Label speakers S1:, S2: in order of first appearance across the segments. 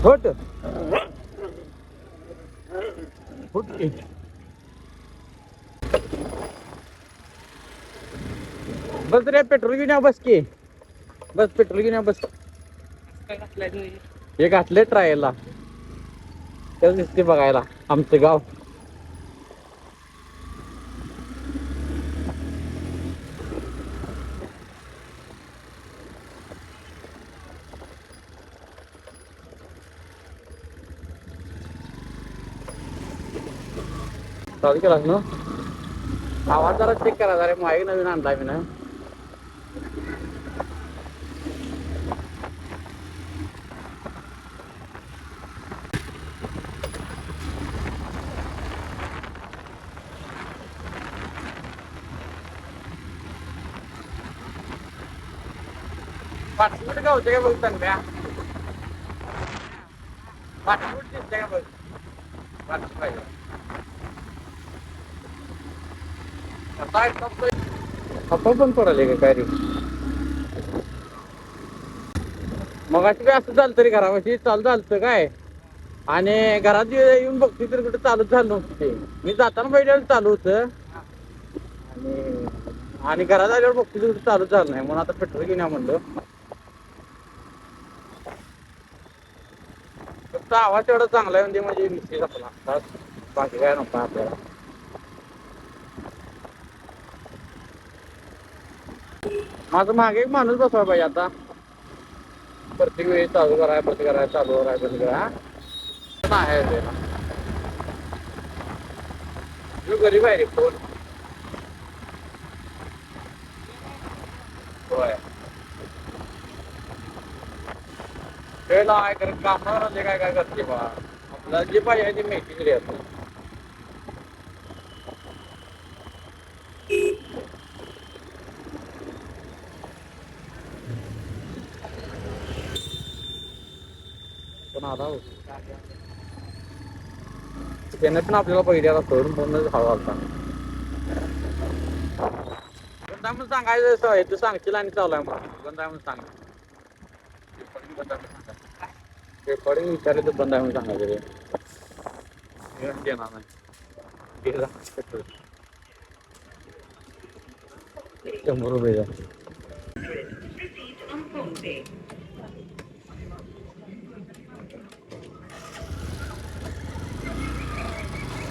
S1: होट फुट बस रे पेट्रोल घेऊन या बस की बस पेट्रोल घेऊन या बस हे घातले ट्रायलला तेच दिसते बघायला आमचं गाव चालू केलास ना आवाज जरा चेक करा जरा माईक नवीन आणलाय मी ना पाच मिनिट का होते का बघ तन्म्या 5 मिनिट दिसते का बघ 5 पाहिजे आपण पण पडाले का काय रे मग अशी काय असं चालतं रे घरापाशी चालू झालतं काय आणि घरात येऊन बघते तर कुठे चालूच झालं नव्हतं ते मी जाताना पहिल्या चालू होतं आणि घरात आल्यावर बघते तर कुठे चालूच झालं नाही म्हणून आता पेट्रोल घेऊन या म्हणलं फक्त आवाज तेवढा चांगला आहे म्हणजे विषय आपला बाकी काय नको आपल्याला माझं मागे एक माणूस बसवा पाहिजे आता प्रत्येक वेळी चालू कराय बंद कराय चालू कराय बंद करा आहे जो गरीब आहे रे फोन होय वेळेला आहे कारण कामावर म्हणजे काय काय करते बा आपल्याला जे पाहिजे ते माहिती तरी असतो पण आला त्याने पण आपल्याला पहिल्याला सोडून म्हणूनच हवा होता गंधा म्हणून सांगायचं तू सांगशील आणि चालू आहे मग गंधा म्हणून सांग रेकॉर्डिंग विचारायचं बंद आहे म्हणून सांगायचं रे देणार नाही 100 रुपये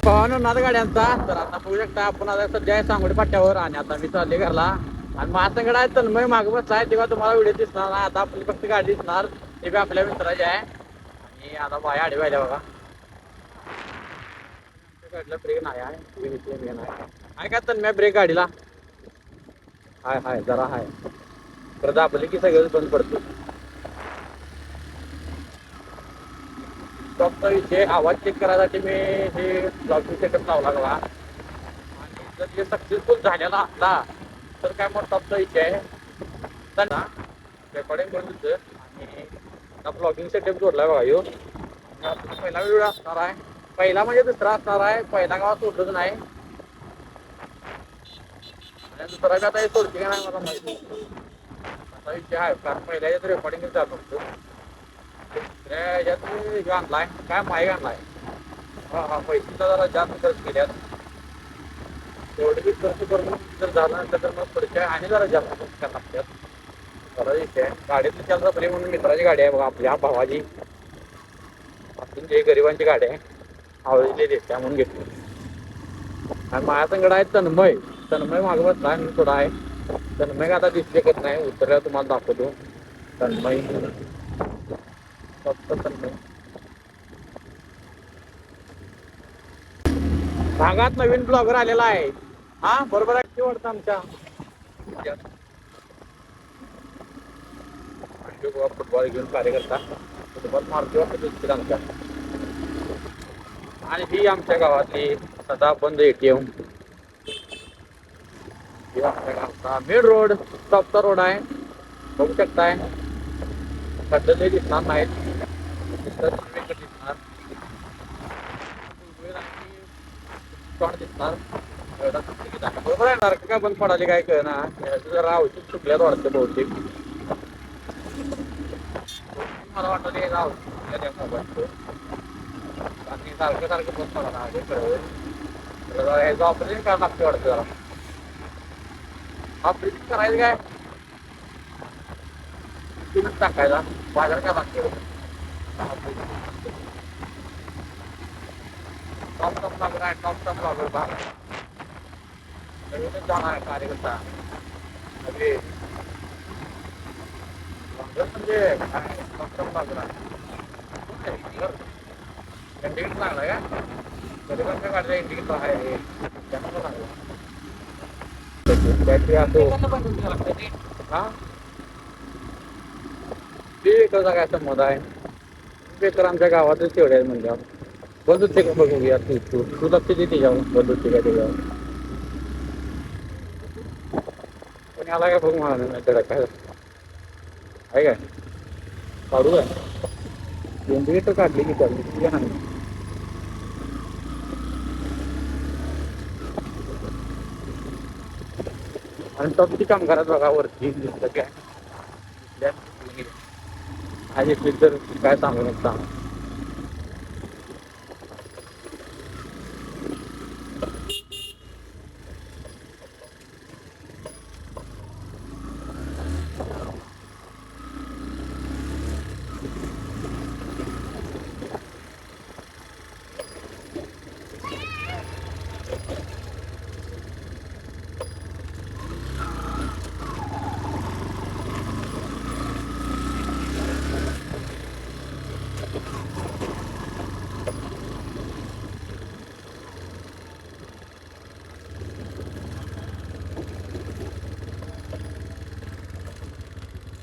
S1: पवन नाद गाड्यांचा तर आता बघू शकता आपण आता सध्या सांगोडी पाट्यावर आणि आता मी चालले घरला आणि माझ्याकडे आहे तन्मय मागे बसलाय तेव्हा तुम्हाला व्हिडिओ दिसणार नाही आता आपली फक्त गाडी दिसणार ते बी आपल्या मित्राची आहे आणि आता बाया आडवी आल्या बघा गाडीला ब्रेक नाही आहे का तन्मय ब्रेक गाडीला हाय जरा हाय तर दाबली की सगळंच बंद पडतो टॉपचा विषय आवाज चेक करायसाठी मी हे ब्लॉगिंग सेटअप लावला बघा आणि जर ते सक्सेसफुल झालेला असला तर काय मग टॉपचा विषय आहे त्यांना रेकॉर्डिंग करून दिलं आणि आता ब्लॉगिंग सेटअप जोडला बघा ह्यो पहिला व्हिडिओ असणार आहे पहिला म्हणजे दुसरा असणार आहे पहिला गावात सोडलंच नाही आणि दुसरा का आता हे सोडते का नाही मला माहिती असा विषय आहे कारण पहिल्या याच्यात रेकॉर्डिंग जात नसतो याच्यात आणलाय काय माहीत आणलाय हा पैसे जरा जास्त खर्च केल्यात तेवढे बी खर्च करून जर झालं तर मग पुढच्या आणि जरा जास्त खर्च करायला लागतात बरा विषय आहे गाडीतून चालता बरी म्हणून मित्राची गाडी आहे बघा आपल्या भावाची अजून जे गरिबांची गाडी आहे आवडीले देत म्हणून घेतली आणि माझ्या संगड आहे तन्मय मागं बसला मी थोडा आहे तन्मय आता दिसले करत नाही उतरल्यावर तुम्हाला दाखवतो तन्मय फक्त तन्मय भागात नवीन ब्लॉगर आलेला आहे हा बरोबर आहे वाटतं आमच्या फुटबॉल घेऊन कार्यकर्ता फुटबॉल मारतो वाटतं आमच्या आणि ही आमच्या गावातली सदा बंद ATM ही आमच्या गावचा मेन रोड टॉपचा रोड आहे बघू शकताय खड्डे दिसणार नाहीत दिसणार दिसणार बरोबर आहे नारक काय बंद पडाले काय कळ ना जरा औषध चुकल्यात वाटतं बहुतेक मला वाटतं ते मोबाईल आणि सारखं सारखं फोन मला ह्याचं ऑपरेशन करायला लागते वाटतं जरा ऑपरेशन करायचं काय तुम्हीच टाकायला बाजार काय लागते टॉप टॉप लागला आहे टॉप टॉप लागलं भाग नवीनच जाणार आहे कार्यकर्ता अरे म्हणजे काय टॉप टॉप लागला इंडिकेटर लागला का कधी पण काय काढलं इंडिकेटर आहे त्यामुळे लागला बॅटरी असो हा ते कसा काय संबंध आहे ते तर आमच्या गावातच तेवढे आहे म्हणजे बंद होते का बघूया तू लक्ष दे त्याच्यावर बंद होते का त्याच्यावर पण आला काय बघू मला नाही तर काय आहे काय काढू काय इंडिकेटर काढली की काढली नाही आणि टॉपची काम करत बघा वरती दिसतं काय आज तर काय सांगू नका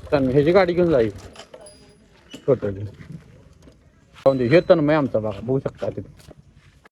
S1: सांग ह्याची गाडी घेऊन जाईल छोटं हे तर नाही आमचा बघा बघू शकता तिथे